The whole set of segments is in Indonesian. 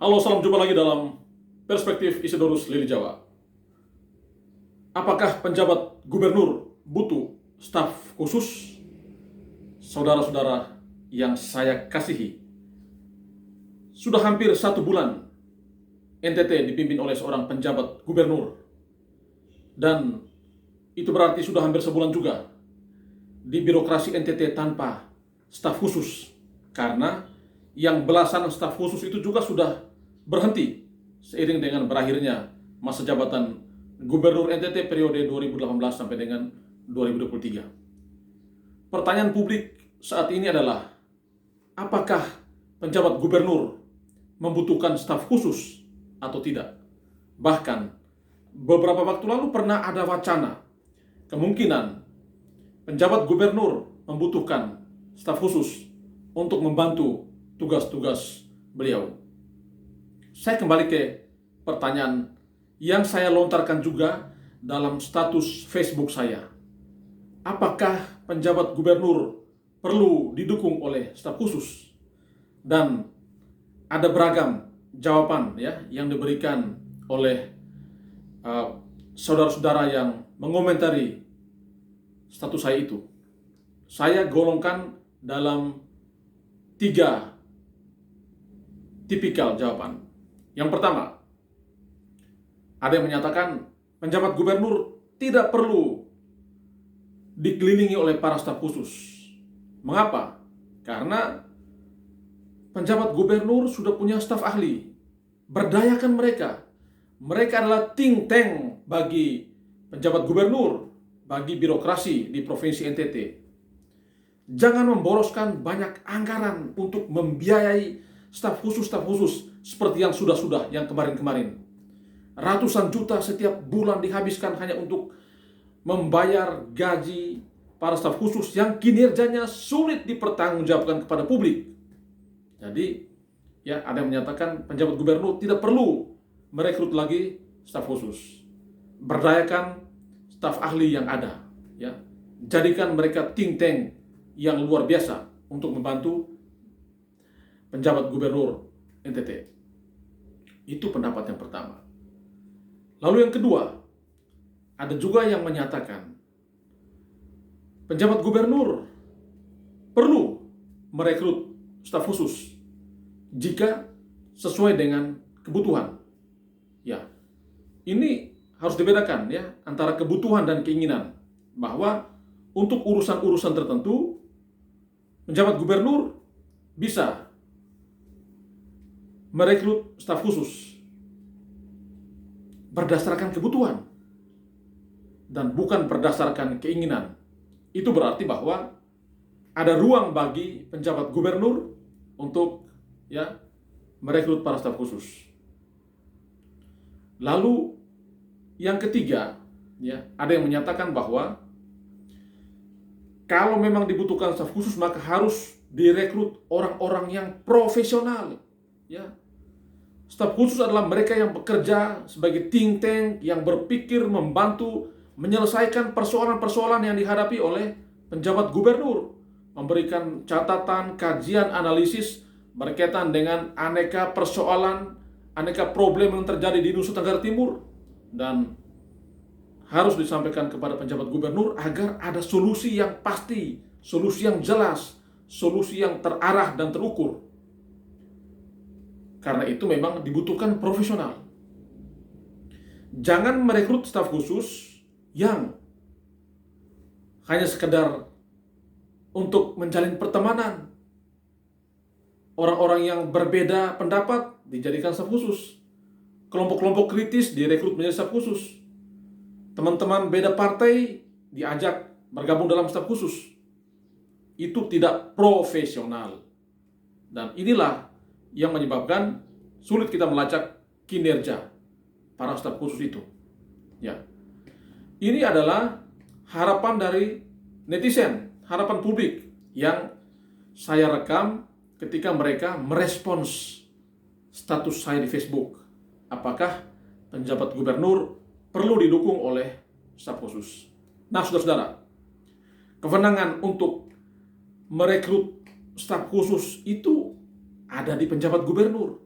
Halo, salam jumpa lagi dalam Perspektif Isidorus Lili Jawa. Apakah penjabat gubernur butuh staf khusus? Saudara-saudara yang saya kasihi, sudah hampir 1 bulan NTT dipimpin oleh seorang penjabat gubernur. Dan itu berarti sudah hampir sebulan juga di birokrasi NTT tanpa staf khusus. Karena yang belasan staf khusus itu juga sudah berhenti seiring dengan berakhirnya masa jabatan Gubernur NTT periode 2018 sampai dengan 2023. Pertanyaan publik saat ini adalah, apakah penjabat gubernur membutuhkan staf khusus atau tidak? Bahkan beberapa waktu lalu pernah ada wacana kemungkinan penjabat gubernur membutuhkan staf khusus untuk membantu tugas-tugas beliau. Saya kembali ke pertanyaan yang saya lontarkan juga dalam status Facebook saya. Apakah penjabat gubernur perlu didukung oleh staf khusus? Dan ada beragam jawaban yang diberikan oleh saudara-saudara yang mengomentari status saya itu. Saya golongkan dalam 3 tipikal jawaban. Yang pertama, ada yang menyatakan penjabat gubernur tidak perlu dikelilingi oleh para staf khusus. Mengapa? Karena penjabat gubernur sudah punya staf ahli. Berdayakan mereka. Mereka adalah think tank bagi penjabat gubernur, bagi birokrasi di Provinsi NTT. Jangan memboroskan banyak anggaran untuk membiayai staf khusus seperti yang sudah yang kemarin-kemarin. Ratusan juta setiap bulan dihabiskan hanya untuk membayar gaji para staf khusus yang kinerjanya sulit dipertanggungjawabkan kepada publik. Jadi, ada yang menyatakan penjabat gubernur tidak perlu merekrut lagi staf khusus. Berdayakan staf ahli yang ada, Jadikan mereka think tank yang luar biasa untuk membantu penjabat gubernur NTT. Itu pendapat yang pertama. Lalu yang kedua, ada juga yang menyatakan penjabat gubernur perlu merekrut staf khusus jika sesuai dengan kebutuhan. Ini harus dibedakan antara kebutuhan dan keinginan, bahwa untuk urusan-urusan tertentu penjabat gubernur bisa merekrut staf khusus berdasarkan kebutuhan dan bukan berdasarkan keinginan. Itu berarti bahwa ada ruang bagi penjabat gubernur untuk merekrut para staf khusus. Lalu yang ketiga, ada yang menyatakan bahwa kalau memang dibutuhkan staf khusus maka harus direkrut orang-orang yang profesional. Staf khusus adalah mereka yang bekerja sebagai think tank yang berpikir membantu menyelesaikan persoalan-persoalan yang dihadapi oleh penjabat gubernur, memberikan catatan, kajian, analisis berkaitan dengan aneka persoalan, aneka problem yang terjadi di Nusa Tenggara Timur, dan harus disampaikan kepada penjabat gubernur agar ada solusi yang pasti, solusi yang jelas, solusi yang terarah dan terukur. Karena itu memang dibutuhkan profesional. Jangan merekrut staf khusus yang hanya sekedar untuk menjalin pertemanan. Orang-orang yang berbeda pendapat dijadikan staf khusus. Kelompok-kelompok kritis direkrut menjadi staf khusus. Teman-teman beda partai diajak bergabung dalam staf khusus. Itu tidak profesional. Dan inilah yang menyebabkan sulit kita melacak kinerja para staf khusus itu. Ini adalah harapan dari netizen, harapan publik yang saya rekam ketika mereka merespons status saya di Facebook. Apakah penjabat gubernur perlu didukung oleh staf khusus? Nah, saudara-saudara, kewenangan untuk merekrut staf khusus itu ada di penjabat gubernur.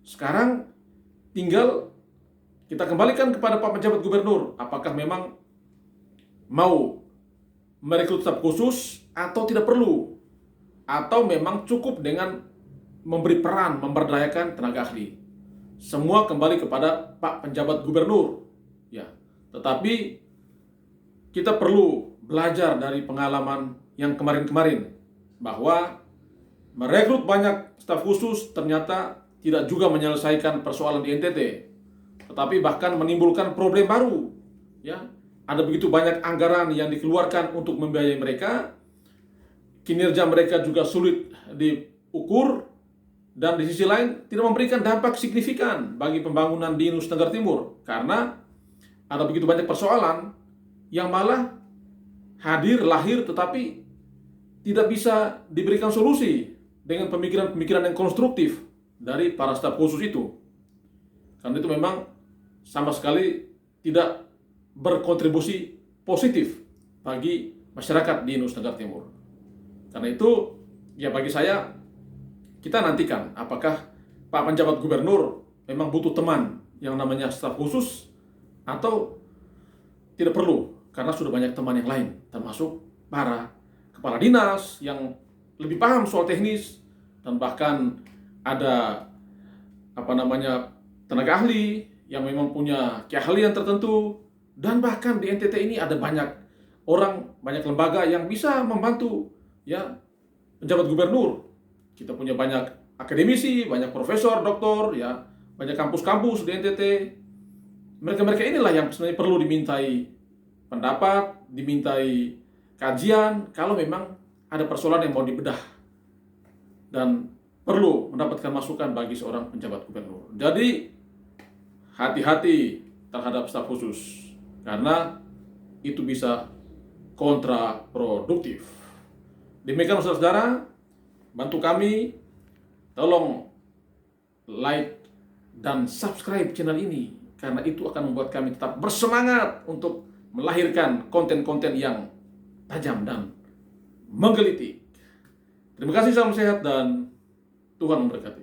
Sekarang tinggal kita kembalikan kepada Pak Penjabat Gubernur, apakah memang mau merekrut staf khusus atau tidak perlu, atau memang cukup dengan memberi peran memberdayakan tenaga ahli. Semua kembali kepada Pak Penjabat Gubernur. Ya, tetapi kita perlu belajar dari pengalaman yang kemarin-kemarin bahwa merekrut banyak staf khusus ternyata tidak juga menyelesaikan persoalan di NTT, tetapi bahkan menimbulkan problem baru. Ya, ada begitu banyak anggaran yang dikeluarkan untuk membiayai mereka, kinerja mereka juga sulit diukur, dan di sisi lain tidak memberikan dampak signifikan bagi pembangunan di Nusa Tenggara Timur karena ada begitu banyak persoalan yang malah lahir tetapi tidak bisa diberikan solusi dengan pemikiran-pemikiran yang konstruktif dari para staf khusus itu. Karena itu memang sama sekali tidak berkontribusi positif bagi masyarakat di Nusa Tenggara Timur. Karena itu ya bagi saya, kita nantikan apakah Pak Penjabat Gubernur memang butuh teman yang namanya staf khusus atau tidak perlu karena sudah banyak teman yang lain, termasuk para kepala dinas yang lebih paham soal teknis, dan bahkan ada tenaga ahli yang memang punya keahlian tertentu, dan bahkan di NTT ini ada banyak orang, banyak lembaga yang bisa membantu ya penjabat gubernur. Kita punya banyak akademisi, banyak profesor, doktor, ya, banyak kampus-kampus di NTT. Mereka-mereka inilah yang sebenarnya perlu dimintai pendapat, dimintai kajian kalau memang ada persoalan yang mau dibedah dan perlu mendapatkan masukan bagi seorang penjabat gubernur. Jadi hati-hati terhadap staf khusus karena itu bisa kontraproduktif. Demikian saudara-saudara, bantu kami, tolong like dan subscribe channel ini karena itu akan membuat kami tetap bersemangat untuk melahirkan konten-konten yang tajam dan menggelitik. Terima kasih, salam sehat dan Tuhan memberkati.